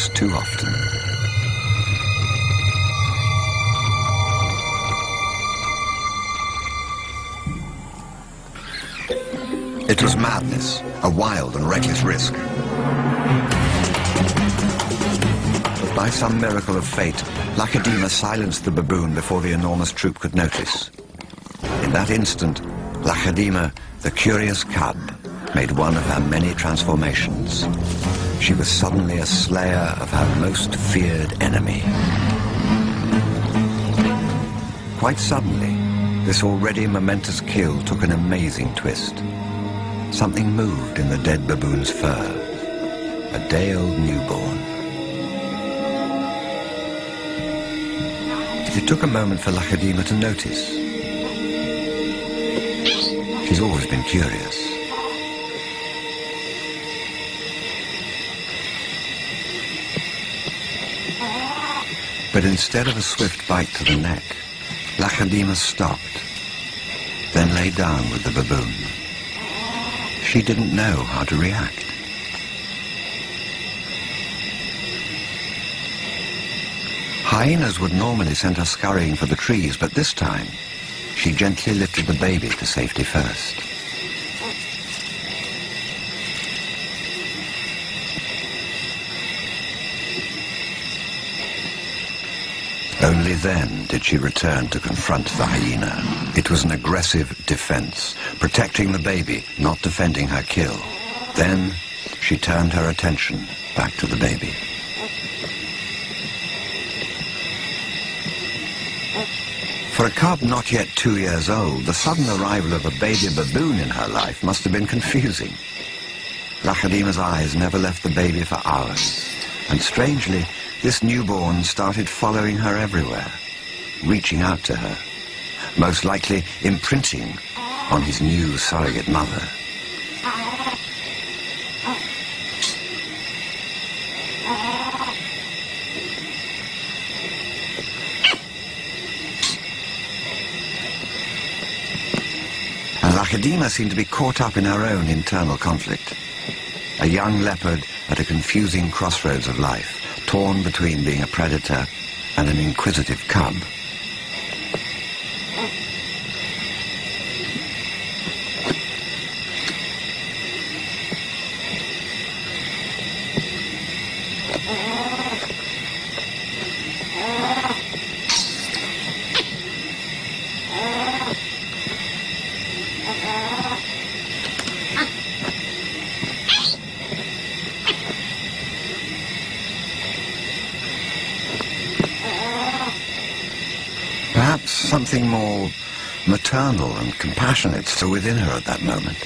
happens too often. It was madness, a wild and reckless risk. But by some miracle of fate, Lacedaemon silenced the baboon before the enormous troop could notice. In that instant, Lacedaemon, the curious cub, made one of her many transformations. She was suddenly a slayer of her most feared enemy. Quite suddenly, this already momentous kill took an amazing twist. Something moved in the dead baboon's fur. A day-old newborn. It took a moment for Lacedaemon to notice. She's always been curious. But instead of a swift bite to the neck, Lacedaemon stopped, then lay down with the baboon. She didn't know how to react. Hyenas would normally send her scurrying for the trees, but this time, she gently lifted the baby to safety first. Only then did she return to confront the hyena. It was an aggressive defense, protecting the baby, not defending her kill. Then she turned her attention back to the baby. For a cub not yet 2 years old, the sudden arrival of a baby baboon in her life must have been confusing. Lacedaemon's eyes never left the baby for hours, and strangely, this newborn started following her everywhere, reaching out to her, most likely imprinting on his new surrogate mother. And Lacedaemon seemed to be caught up in her own internal conflict. A young leopard at a confusing crossroads of life, torn between being a predator and an inquisitive cub. Perhaps something more maternal and compassionate still within her at that moment.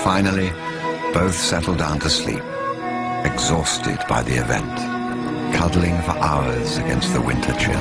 Finally, both settled down to sleep, exhausted by the event, cuddling for hours against the winter chill.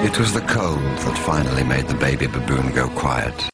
It was the cold that finally made the baby baboon go quiet.